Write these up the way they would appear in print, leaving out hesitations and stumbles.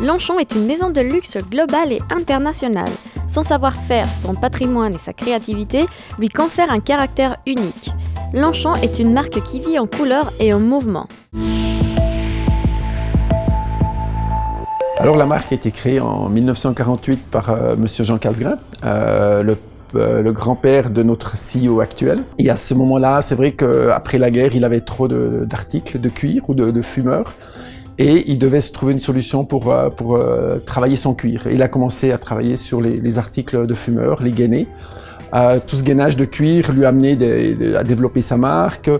Longchamp est une maison de luxe globale et internationale. Son savoir-faire, son patrimoine et sa créativité lui confèrent un caractère unique. Longchamp est une marque qui vit en couleur et en mouvement. Alors la marque a été créée en 1948 par Monsieur Jean Casgrain, le grand-père de notre CEO actuel. Et à ce moment-là, c'est vrai qu'après la guerre, il avait trop d'articles de cuir ou de fumeurs. Et il devait se trouver une solution pour travailler son cuir. Et il a commencé à travailler sur les articles de fumeurs, les gainés. Tout ce gainage de cuir lui a amené à développer sa marque,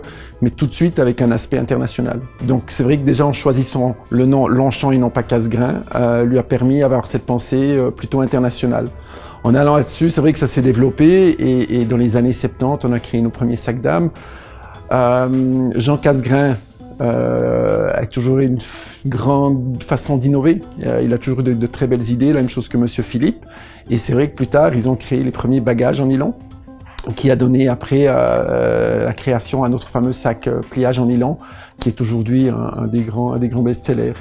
mais tout de suite avec un aspect international. Donc c'est vrai que déjà en choisissant le nom Longchamp et non pas Casgrain, lui a permis d'avoir cette pensée plutôt internationale. En allant là-dessus, c'est vrai que ça s'est développé et dans les années 70, on a créé nos premiers sacs d'âme. Jean Casgrain a toujours eu une grande façon d'innover. Il a toujours eu de très belles idées, la même chose que Monsieur Philippe. Et c'est vrai que plus tard, ils ont créé les premiers bagages en nylon, qui a donné après la création à notre fameux sac pliage en nylon, qui est aujourd'hui un des grands best-sellers.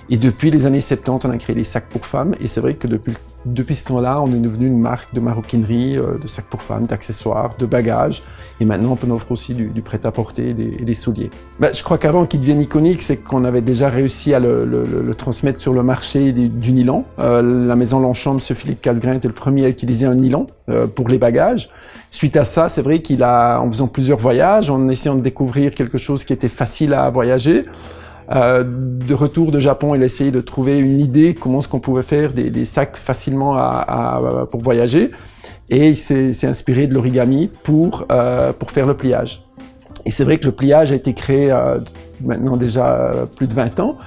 Et depuis les années 70, on a créé les sacs pour femmes. Et c'est vrai que depuis ce temps-là, on est devenu une marque de maroquinerie, de sacs pour femmes, d'accessoires, de bagages. Et maintenant, on offre aussi du prêt-à-porter et des souliers. Je crois qu'avant qu'il devienne iconique, c'est qu'on avait déjà réussi à le transmettre sur le marché du nylon. La maison Longchamp, Monsieur Philippe Casgrain, était le premier à utiliser un nylon pour les bagages. Suite à ça, c'est vrai en faisant plusieurs voyages, en essayant de découvrir quelque chose qui était facile à voyager, de retour de Japon, il a essayé de trouver une idée comment est-ce qu'on pouvait faire des sacs facilement pour voyager, et il s'est inspiré de l'origami pour faire le pliage. Et c'est vrai que le pliage a été créé maintenant déjà plus de 20 ans,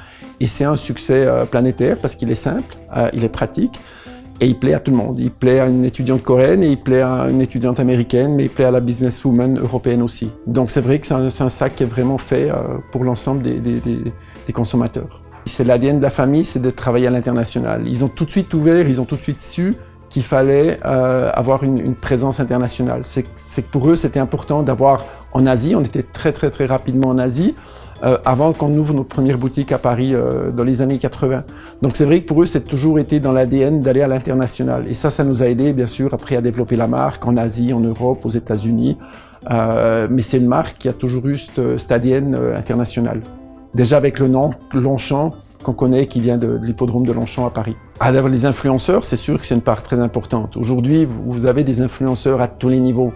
et c'est un succès planétaire parce qu'il est simple, il est pratique, et il plaît à tout le monde. Il plaît à une étudiante coréenne et il plaît à une étudiante américaine, mais il plaît à la businesswoman européenne aussi. Donc c'est vrai que c'est un sac qui est vraiment fait pour l'ensemble des consommateurs. C'est l'ADN de la famille, c'est de travailler à l'international. Ils ont tout de suite ouvert, ils ont tout de suite su qu'il fallait avoir une présence internationale. C'est que pour eux, c'était important d'avoir en Asie, on était très rapidement en Asie, avant qu'on ouvre notre première boutique à Paris dans les années 80. Donc c'est vrai que pour eux, c'est toujours été dans l'ADN d'aller à l'international. Et ça nous a aidé, bien sûr, après à développer la marque en Asie, en Europe, aux États-Unis. Mais c'est une marque qui a toujours eu cet ADN international. Déjà avec le nom Longchamp, qu'on connaît, qui vient de l'hippodrome de Longchamp à Paris. D'avoir les influenceurs, c'est sûr que c'est une part très importante. Aujourd'hui, vous avez des influenceurs à tous les niveaux.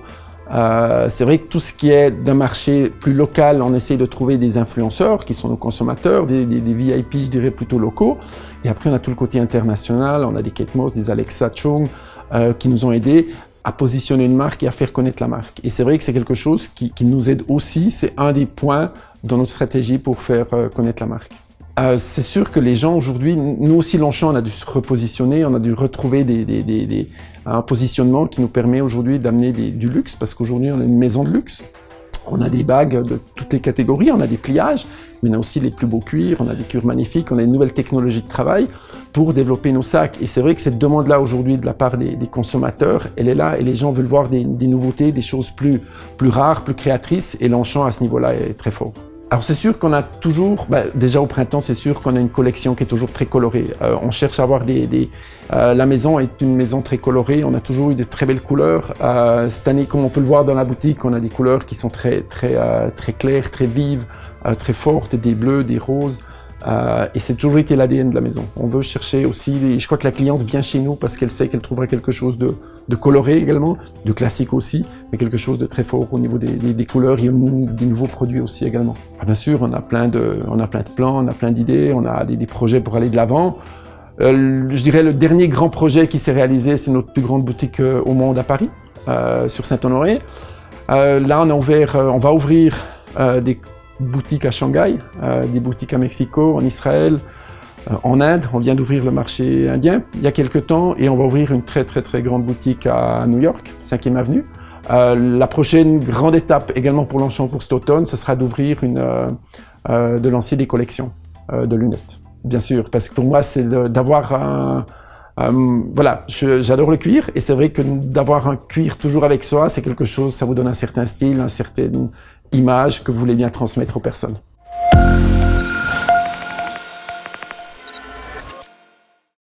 C'est vrai que tout ce qui est d'un marché plus local, on essaie de trouver des influenceurs qui sont nos consommateurs, des VIP, je dirais plutôt locaux. Et après, on a tout le côté international, on a des Kate Moss, des Alexa Chung, qui nous ont aidés à positionner une marque et à faire connaître la marque. Et c'est vrai que c'est quelque chose qui nous aide aussi, c'est un des points dans notre stratégie pour faire connaître la marque. C'est sûr que les gens aujourd'hui, nous aussi Longchamp, on a dû se repositionner, on a dû retrouver un positionnement qui nous permet aujourd'hui d'amener du luxe, parce qu'aujourd'hui on est une maison de luxe. On a des bagues de toutes les catégories, on a des pliages, mais on a aussi les plus beaux cuirs, on a des cuirs magnifiques, on a une nouvelle technologie de travail pour développer nos sacs. Et c'est vrai que cette demande-là aujourd'hui de la part des consommateurs, elle est là, et les gens veulent voir des nouveautés, des choses plus rares, plus créatrices, et Longchamp à ce niveau-là est très fort. Alors c'est sûr qu'on a toujours, déjà au printemps, c'est sûr qu'on a une collection qui est toujours très colorée. On cherche à avoir la maison est une maison très colorée, on a toujours eu de très belles couleurs. Cette année, comme on peut le voir dans la boutique, on a des couleurs qui sont très claires, très vives, très fortes, des bleus, des roses. Et c'est toujours été l'ADN de la maison. On veut chercher aussi, je crois que la cliente vient chez nous parce qu'elle sait qu'elle trouvera quelque chose de coloré également, de classique aussi, mais quelque chose de très fort au niveau des couleurs et des nouveaux produits aussi également. Bien sûr, on a plein de plans, on a plein d'idées, on a des projets pour aller de l'avant. Je dirais le dernier grand projet qui s'est réalisé, c'est notre plus grande boutique au monde à Paris, sur Saint-Honoré. Là, on va ouvrir des boutiques à Shanghai, des boutiques à Mexico, en Israël, en Inde. On vient d'ouvrir le marché indien il y a quelques temps et on va ouvrir une très grande boutique à New York, 5e avenue. La prochaine grande étape également pour Longchamp pour cet automne, ce sera d'ouvrir de lancer des collections de lunettes. Bien sûr, parce que pour moi, c'est d'avoir voilà, j'adore le cuir et c'est vrai que d'avoir un cuir toujours avec soi, c'est quelque chose, ça vous donne un certain style, une certaine image que vous voulez bien transmettre aux personnes.